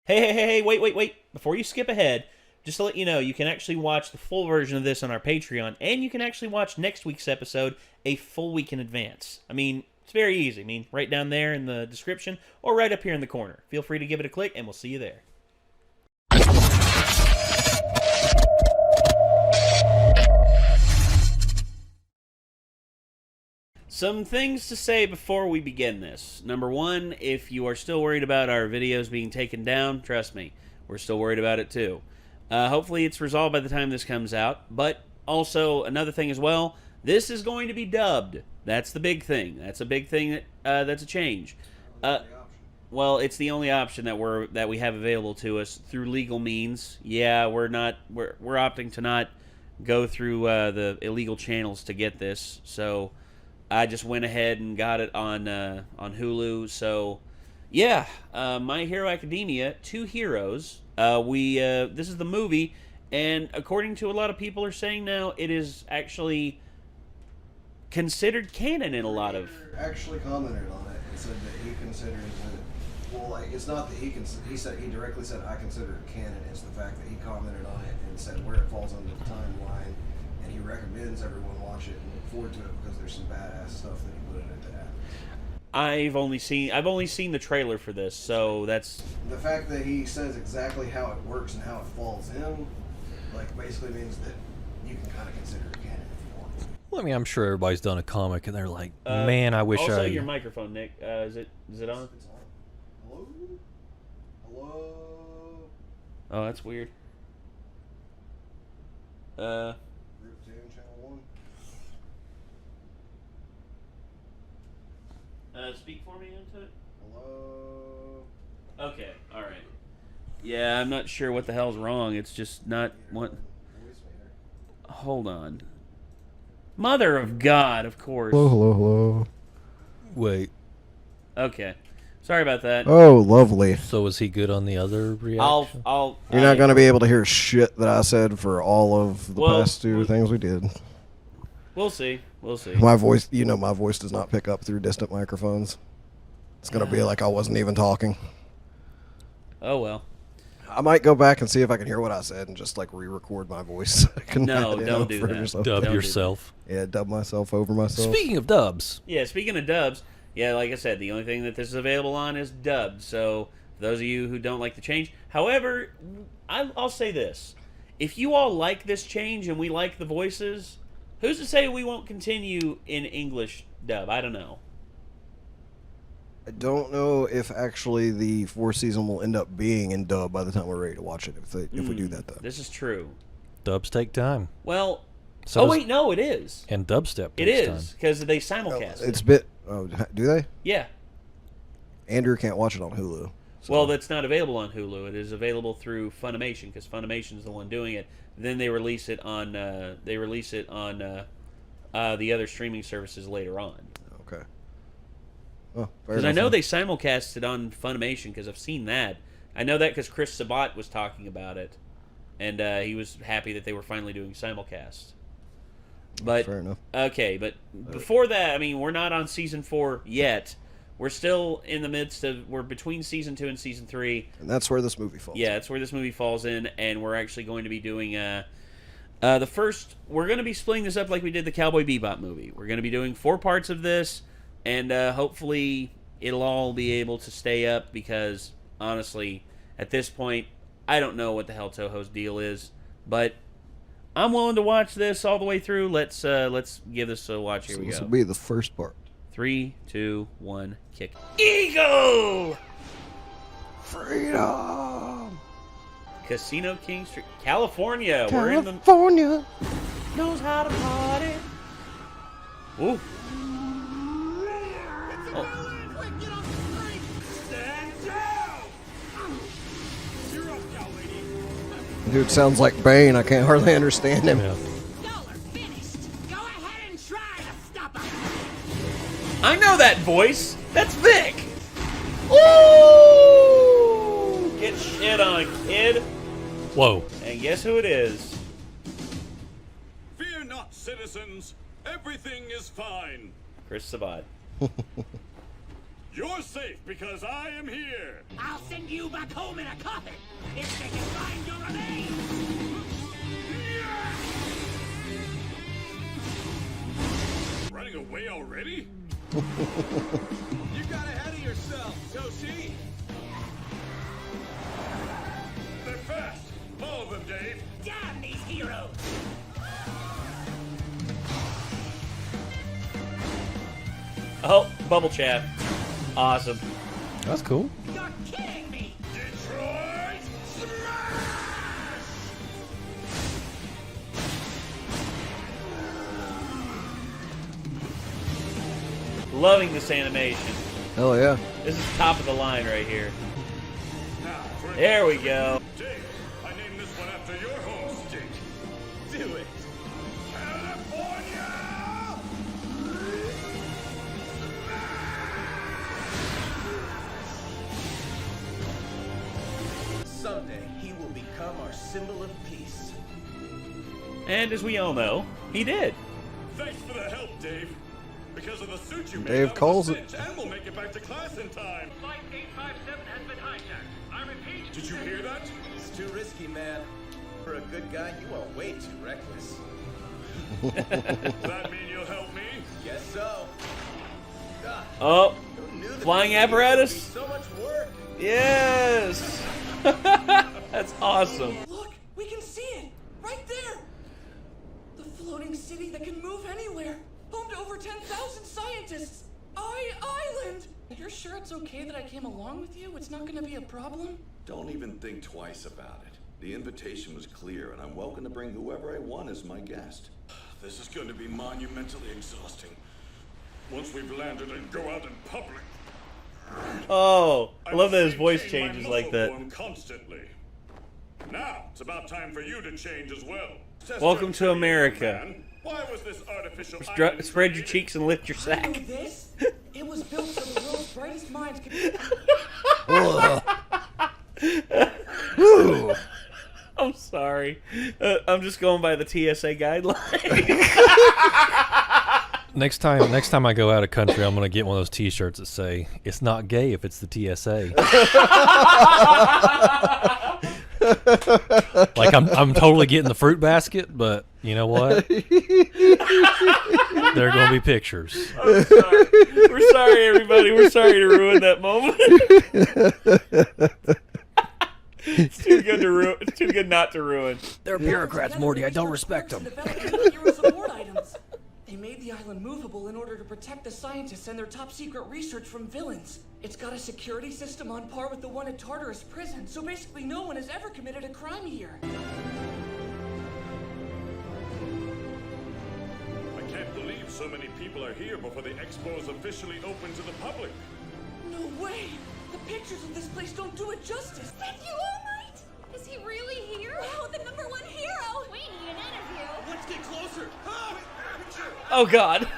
Hey, wait. Before you skip ahead, just to let you know, you can actually watch the full version of this on our Patreon, and you can actually watch next week's episode a full week in advance. I mean, it's very easy. I mean, right down there in the description, or right up here in the corner. Feel free to give it a click, and we'll see you there. Some things to say before we begin this. Number one, if you are still worried about our videos being taken down, trust me, we're still worried about it too. Hopefully it's resolved by the time this comes out. But also, another thing as well, this is going to be dubbed. That's the big thing. That's a big thing that's a change. Well, it's the only option that we have available to us through legal means. Yeah, we're opting to not go through the illegal channels to get this. So I just went ahead and got it on Hulu. So, yeah, My Hero Academia, Two Heroes. This is the movie, and according to a lot of people are saying now, it is actually considered canon in a lot of. Actually commented on it and said that he considers it. Well, like it's not that he said he directly said I consider it canon. It's the fact that he commented on it and said where it falls under the timeline, and he recommends everyone watch it and look forward to it because there's some badass stuff that he put in it to add. I've only seen the trailer for this, so that's The fact that he says exactly how it works and how it falls in, like basically means that you can kind of consider it canon if you want. Well, I mean, I'm sure everybody's done a comic and they're like, man, I wish also I. your microphone, Nick. Is it on? It's on. Hello? Hello? Oh, that's weird. Group 10, channel 1. Speak for me into it. Hello? Okay, all right. Yeah, I'm not sure what the hell's wrong. It's just not what. Voice meter. Hold on. Mother of God, of course. Hello. Wait, Okay, sorry about that. Oh, lovely. so was he good on the other reaction? You're not going to be able to hear shit that I said for all of the past two things we did. We'll see. We'll see. My voice, my voice does not pick up through distant microphones. It's going to be like I wasn't even talking. Oh well. I might go back and see if I can hear what I said and just like re-record my voice. No, don't do that. Dub Don't do yourself. Yeah, dub myself over myself. Speaking of dubs, Yeah, speaking of dubs, yeah, like I said, the only thing that this is available on is dubbed. So for those of you who don't like the change, however, I'll say this: if you all like this change and we like the voices, who's to say we won't continue in English dub? I don't know. I don't know if actually the fourth season will end up being in dub by the time we're ready to watch it. If we do that, though. This is true. dubs take time. Well, So wait, no, it is. And dubstep It takes is because they simulcast it. It's bit. Oh, do they? Yeah. Andrew can't watch it on Hulu. So. Well, that's not available on Hulu. It is available through Funimation because Funimation is the one doing it. Then they release it on the other streaming services later on. Okay. Oh, Because I know they simulcast it on Funimation because I've seen that. I know that because Chris Sabat was talking about it, and he was happy that they were finally doing simulcast. But fair enough. Okay, but before that, I mean, we're not on season 4 yet. We're still in the midst of. We're between season 2 and season 3. And that's where this movie falls. Yeah, that's where this movie falls in, and we're actually going to be doing the first. We're going to be splitting this up like we did the Cowboy Bebop movie. We're going to be doing 4 parts of this, and hopefully it'll all be able to stay up because honestly, at this point, I don't know what the hell Toho's deal is, but I'm willing to watch this all the way through. Let's give this a watch. Here we go. This will be the first part. 3, 2, 1, kick. Eagle! Freedom! Casino King Street, California. California Knows how to party. Ooh. Oh. Dude sounds like Bane. I can't hardly understand him. Yeah. I know that voice. That's Vic. Ooh! Get shit on, kid. Whoa. And guess who it is? Fear not, citizens. Everything is fine. Chris Sabat. You're safe because I am here. I'll send you back home in a coffin if they can find your remains. Running away already? You got ahead of yourself, Toshi. They're fast. Follow them, Dave. Damn these heroes! Oh, bubble chat. Awesome. That's cool. You're kidding me! Detroit Smash! Loving this animation. Hell yeah. This is top of the line right here. Now, for There we go. Dave, I named this one after your home state. Do it. California! Someday he will become our symbol of peace. And as we all know, he did. Thanks for the help, Dave. Because of the suit you made, Dave that was calls a it. cinch, and we'll make it back to class in time. Flight 857 has been hijacked. I repeat. Did you hear that? It's too risky, man. For a good guy, you are way too reckless. That mean you'll help me? Guess so. Ah, Oh, who knew that flying this would apparatus? be so much work. yes. That's awesome. Look, we can see it! Right there! The floating city that can move anywhere! Home to over 10,000 scientists! Island! You're sure it's okay that I came along with you? It's not gonna be a problem? Don't even think twice about it. The invitation was clear, and I'm welcome to bring whoever I want as my guest. This is going to be monumentally exhausting. Once we've landed and go out in public. Oh, I love that his voice maintain my changes like muscle that. form constantly. Now it's about time for you to change as well. Test Welcome your to training, America. man. Why was this artificial Spread island your created? cheeks and lift your I know sack. this! It was built so the world's brightest minds could... I'm sorry. I'm just going by the TSA guideline. Next time I go out of country, I'm gonna get one of those T-shirts that say "It's not gay if it's the TSA." Like I'm totally getting the fruit basket, but you know what? There are gonna be pictures. I'm sorry. We're sorry, everybody. We're sorry to ruin that moment. It's too good to ruin. It's too good not to ruin. They're bureaucrats, Morty. I don't respect them. Hero support items. They made the island movable in order to protect the scientists and their top secret research from villains. It's got a security system on par with the one at Tartarus Prison, so basically no one has ever committed a crime here. I can't believe so many people are here before the expo is officially open to the public. No way! The pictures of this place don't do it justice! Thank you, All Might! Is he really here? Wow, the #1 hero! We need an interview! Let's get closer. Oh God.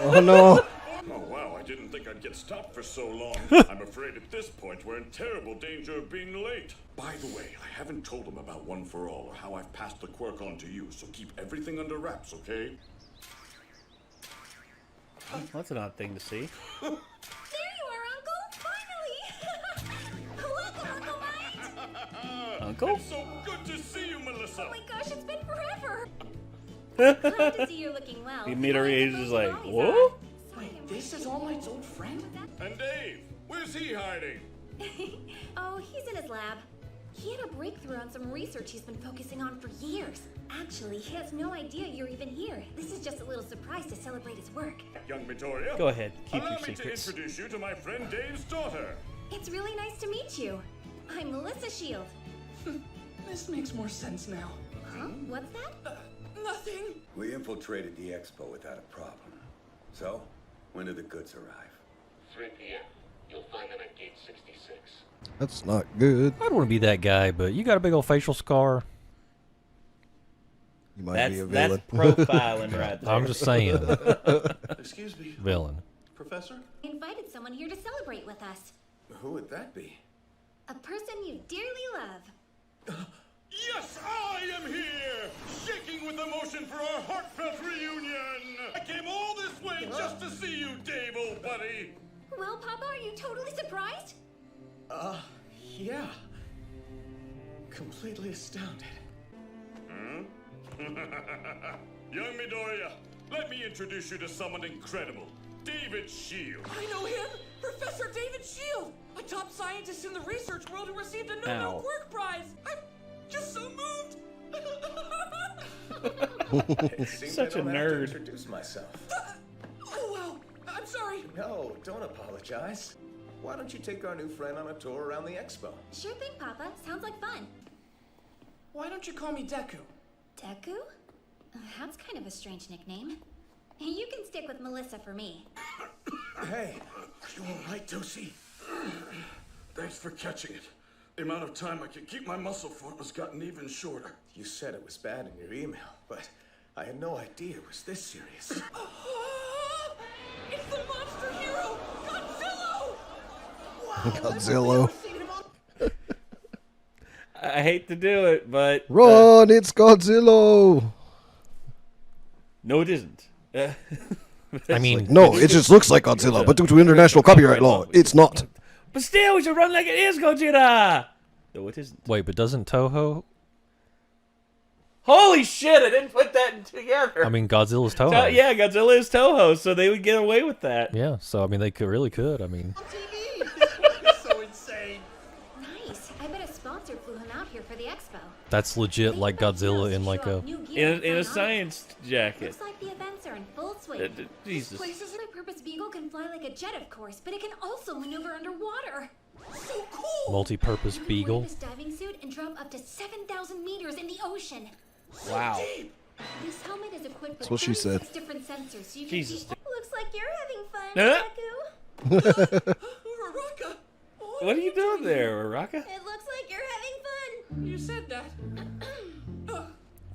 Oh no. Oh wow, I didn't think I'd get stopped for so long. I'm afraid at this point we're in terrible danger of being late. By the way, I haven't told them about One for All or how I've passed the quirk on to you, so keep everything under wraps, okay? That's an odd thing to see. There you are, Uncle! Finally! Welcome, Uncle Might! Uncle? It's so good to see you, Melissa! Oh my gosh, it's been forever! Glad to see you're looking well. The meter age is like, Sorry, whoa? Wait, this is All Might's old friend? And Dave, where's he hiding? Oh, he's in his lab. He had a breakthrough on some research he's been focusing on for years. Actually, he has no idea you're even here. This is just a little surprise to celebrate his work. Young Midoriya? Go ahead, keep Allow your me secrets. to introduce you to my friend Dave's daughter. It's really nice to meet you. I'm Melissa Shield. This makes more sense now. Huh? What's that? Nothing! We infiltrated the expo without a problem. So, when do the goods arrive? 3 p.m. You'll find them at gate 66. That's not good. I don't want to be that guy, but you got a big old facial scar. You might be a That's villain. profiling right there. I'm just saying, Excuse me, villain. Professor? I invited someone here to celebrate with us. Who would that be? A person you dearly love. Yes, I am here! Shaking with emotion for our heartfelt reunion! I came all this this way just to see you, Dave, old buddy. Well, Papa, are you totally surprised? Yeah. Completely astounded. Young Midoriya, let me introduce you to someone incredible. David Shield. I know him! Professor David Shield! A top scientist in the research world who received a Nobel Ow. Quirk Prize! I'm just so moved! It seems Such I a don't have to nerd. introduce myself. Oh, wow! I'm sorry! No, don't apologize. Why don't you take our new friend on a tour around the expo? Sure thing, Papa. Sounds like fun. Why don't you call me Deku? Deku? That's kind of a strange nickname. You can stick with Melissa for me. Hey, Are you all right, Toshi? Thanks for catching it. The amount of time I could keep my muscle for it was gotten even shorter. you said it was bad in your email, but I had no idea it was this serious. Ah! It's the monster hero, Godzilla! Godzilla. I hate to do it, but Run, it's Godzilla. no, it isn't. I mean, No, it just looks like Godzilla, but due to international copyright law, it's not. But still, we should run like it is Gojira. No, it isn't. wait, but doesn't Toho? Holy shit! I didn't put that together. I mean, Godzilla's Toho. Yeah, Godzilla is Toho, so they would get away with that. Yeah, so I mean, they really could. I mean, So insane. Nice. I bet a sponsor flew him out here for the expo. that's legit like Godzilla in like a. In a science jacket. Looks like the events are in full swing. Jesus. Places multi-purpose Beagle can fly like a jet, of course, but it can also maneuver underwater. So cool! Multi-purpose You can beagle. wear this diving suit and drop up to 7,000 meters in the ocean. Wow. This helmet is equipped with what she said. 36 different sensors, so you can Jesus. see. Looks like you're Huh? having fun, Deku. Uraraka! What are you doing there, Raka? It looks like you're having fun. You said that.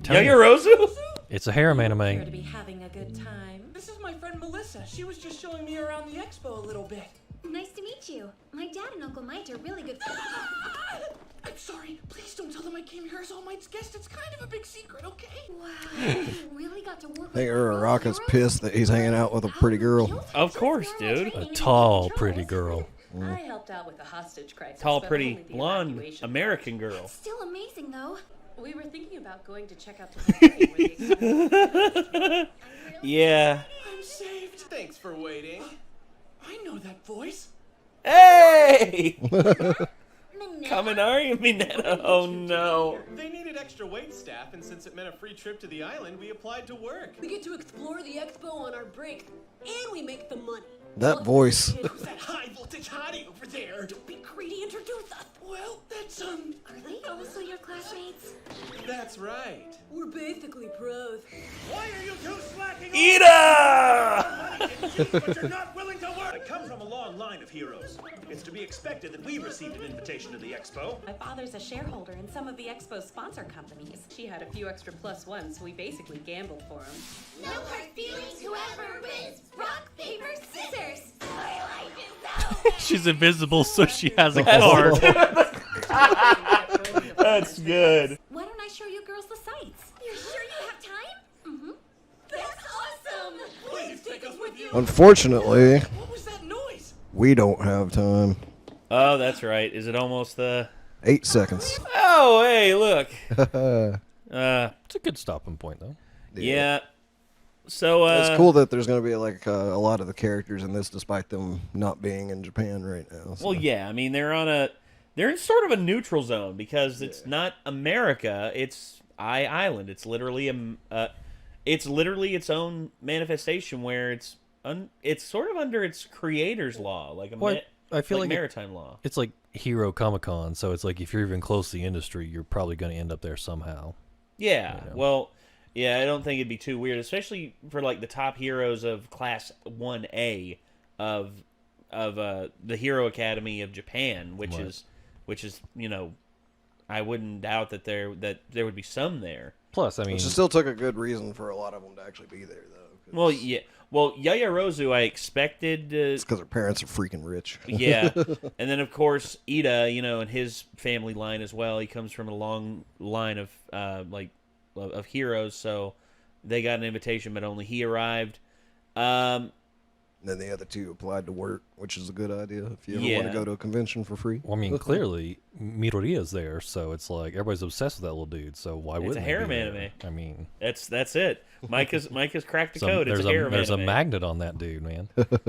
Tell me, Yorozu? it's a harem Appear to anime. be having a good time. This is my friend Melissa. She was just showing me around the expo a little bit. Nice to meet you. My dad and Uncle Mike are really good friends. I'm sorry. Please don't tell them I came here as All Might's guest. It's kind of a big secret, okay? Wow, you really got to work I think with Uraraka's heroes? pissed that he's hanging out with a pretty girl. Of course, dude. A tall, pretty girl. I helped out with the hostage crisis. Tall, but pretty, only the blonde evacuation American girl. Still amazing, though. part. We were thinking about going to check out the where Yeah. I'm saved. Thanks for waiting. I know that voice. Hey! Manila? Kaminari Mineta. Oh no. They needed extra wait staff, and since it meant a free trip to the island, we applied to work. We get to explore the expo on our break, and we make the money. That voice. Who's that high voltage hottie over there? Don't be greedy, introduce us. Well, that's Are they also your classmates? That's right. We're basically pros. Why are you two slacking Ida! but you're not willing to work? I come from a long line of heroes. It's to be expected that we received an invitation to the expo. My father's a shareholder in some of the expo's sponsor companies. She had a few extra plus ones, so we basically gambled for him. No hard feelings, whoever wins. Rock, paper, scissors. She's invisible, so she has a card. That's good. Why don't I show you girls the sights? You're sure you have time? Mm-hmm. That's awesome! Please take us with you. Unfortunately, What was that noise? we don't have time. Oh, that's right. Is it almost the... 8 seconds. Oh, hey, look. It's a good stopping point, though. Yeah. So, It's cool that there's going to be like a lot of the characters in this, despite them not being in Japan right now. So. Well, yeah. I mean, they're in sort of a neutral zone because it's not America. It's Island. It's literally its own manifestation where it's sort of under its creator's law, like I feel like maritime law. It's like Hero Comic Con, so it's like if you're even close to the industry, you're probably going to end up there somehow. Yeah. You know? Well, yeah. I don't think it'd be too weird, especially for like the top heroes of Class 1A of the Hero Academy of Japan, which is I wouldn't doubt that there would be some there. Plus, I mean, Which still took a good reason for a lot of them to actually be there, though. Well, yeah. Well, Yayarozu, I expected. It's because her parents are freaking rich. Yeah, and then of course Ida, and his family line as well. He comes from a long line of of heroes, so they got an invitation, but only he arrived. And then the other two applied to work, which is a good idea if you ever want Yeah. to go to a convention for free. Well, I mean, clearly Midoriya's there, so it's like everybody's obsessed with that little dude. So why It's wouldn't a they be harem there? anime. I mean, That's it. Mike has cracked the code. It's a harem there's anime. a magnet on that dude, man.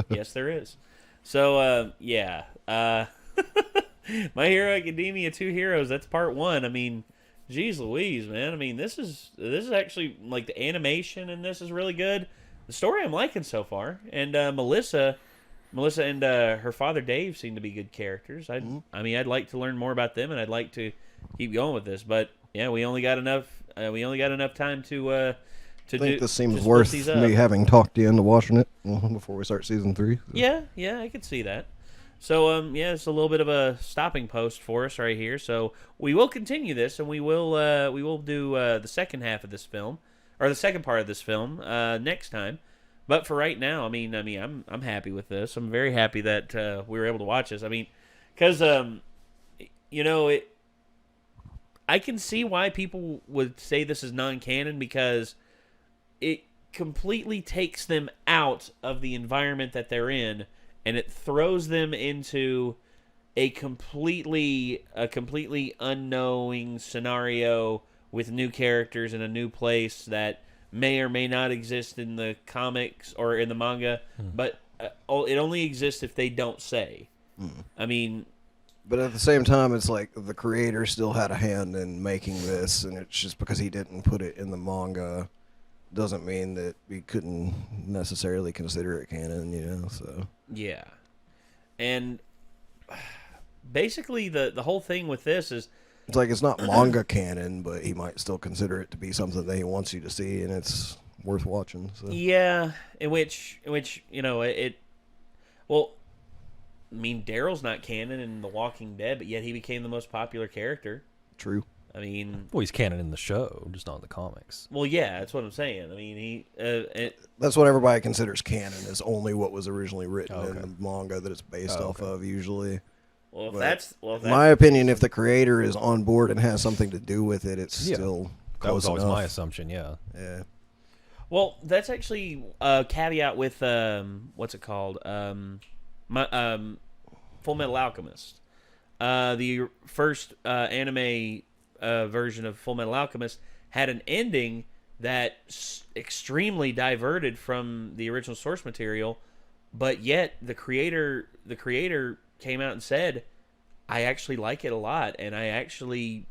Yes, there is. So, yeah. My Hero Academia 2 Heroes, that's part 1. I mean, geez Louise, man. I mean, this is actually, like, the animation in this is really good. The story I'm liking so far. And Melissa and her father Dave seem to be good characters. I mean, I'd like to learn more about them, and I'd like to keep going with this. But, yeah, we only got enough time to I think this seems split worth these up. me having talked you into watching it before we start season 3. So. Yeah, I could see that. So, yeah, it's a little bit of a stopping post for us right here. So we will continue this, and we will do the second half of this film, or the second part of this film, next time. But for right now, I mean, I'm happy with this. I'm very happy that we were able to watch this. I mean, because I can see why people would say this is non-canon, because it completely takes them out of the environment that they're in, and it throws them into a completely unknowing scenario with new characters in a new place that may or may not exist in the comics or in the manga, but it only exists if they don't say. I mean, but at the same time, it's like the creator still had a hand in making this, and it's just because he didn't put it in the manga doesn't mean that we couldn't necessarily consider it canon, so. Yeah. And basically the whole thing with this is, it's like it's not manga canon, but he might still consider it to be something that he wants you to see, and it's worth watching. So. Yeah, in which it. Well, I mean, Daryl's not canon in The Walking Dead, but yet he became the most popular character. True. I mean, well, he's canon in the show, just not in the comics. Well, yeah, that's what I'm saying. I mean, that's what everybody considers canon, is only what was originally written in the manga that it's based off of, usually. Well, if that's my opinion, if the creator is on board and has something to do with it, it's still close that was always enough. my assumption. Yeah. Well, that's actually a caveat with what's it called? Full Metal Alchemist. The first anime version of Full Metal Alchemist had an ending that extremely diverted from the original source material, but yet the creator came out and said, I actually like it a lot, and I actually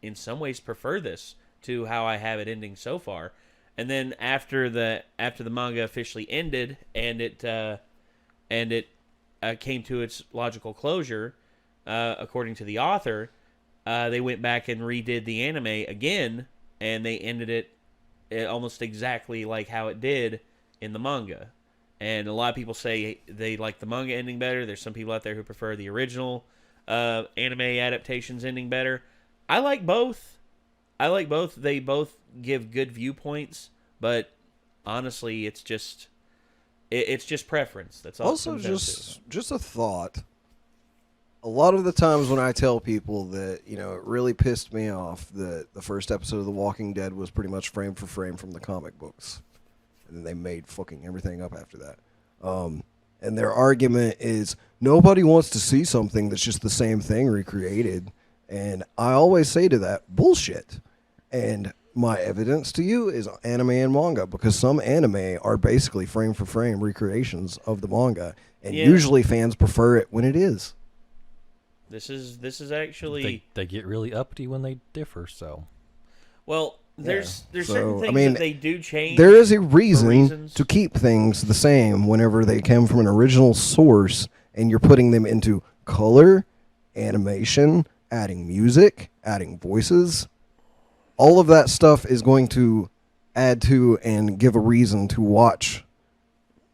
in some ways prefer this to how I have it ending so far. And then after the manga officially ended and it came to its logical closure, according to the author, they went back and redid the anime again, and they ended it almost exactly like how it did in the manga. And a lot of people say they like the manga ending better. There's some people out there who prefer the original anime adaptations ending better. I like both. They both give good viewpoints, but honestly, it's just preference. That's all. Also, just a thought. A lot of the times when I tell people that, it really pissed me off that the first episode of The Walking Dead was pretty much frame for frame from the comic books. And then they made fucking everything up after that. And their argument is, nobody wants to see something that's just the same thing recreated. And I always say to that, bullshit. And my evidence to you is anime and manga, because some anime are basically frame for frame recreations of the manga. And usually fans prefer it when it is. This is actually... They get really uppity when they differ, so... Well... There's certain things that they do change. There is a reason to keep things the same whenever they come from an original source, and you're putting them into color, animation, adding music, adding voices. All of that stuff is going to add to and give a reason to watch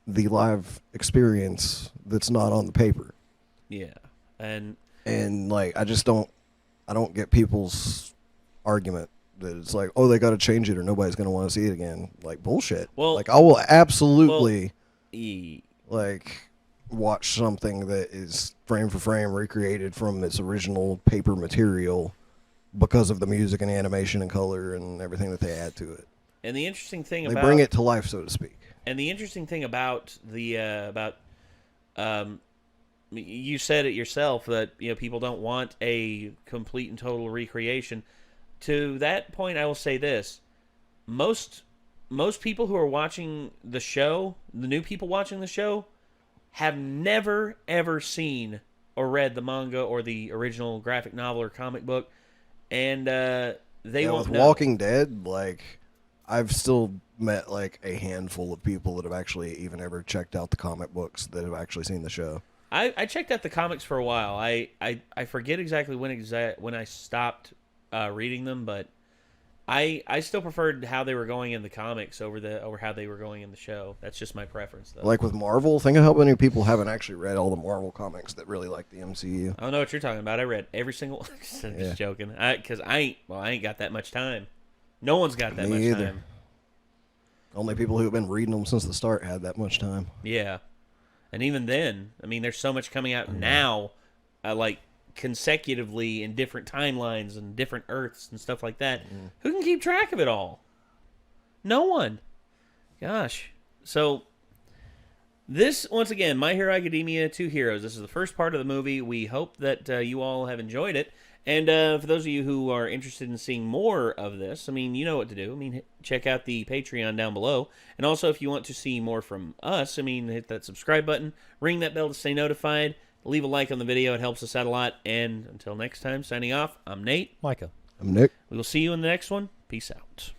the live experience that's not on the paper. Yeah, and like I don't get people's argument that it's like, oh, they got to change it or nobody's going to want to see it again. Like, bullshit. Well, like, I will absolutely like watch something that is frame for frame recreated from its original paper material because of the music and animation and color and everything that they add to it. And the interesting thing they bring it to life, so to speak. And the interesting thing about you said it yourself that people don't want a complete and total recreation. To that point, I will say this: most people who are watching the show, the new people watching the show, have never ever seen or read the manga or the original graphic novel or comic book, and they won't with know. Walking Dead, like I've still met like a handful of people that have actually even ever checked out the comic books that have actually seen the show. I checked out the comics for a while. I forget exactly when I stopped reading them, but I still preferred how they were going in the comics over how they were going in the show. That's just my preference, though. Like with Marvel, think of how many people haven't actually read all the Marvel comics that really like the MCU. I don't know what you're talking about. I read every single. I'm just joking. Because I ain't got that much time. No one's got that much time. Only people who have been reading them since the start had that much time. Yeah, and even then, I mean, there's so much coming out now, like consecutively in different timelines and different Earths and stuff like that. Who can keep track of it all? No one. Gosh. So this, once again, My Hero Academia 2 Heroes. This is the first part of the movie. We hope that you all have enjoyed it. And for those of you who are interested in seeing more of this, I mean, you know what to do. I mean, check out the Patreon down below. And also, if you want to see more from us, I mean, hit that subscribe button, ring that bell to stay notified, leave a like on the video. It helps us out a lot. And until next time, signing off, I'm Nate. Micah. I'm Nick. We will see you in the next one. Peace out.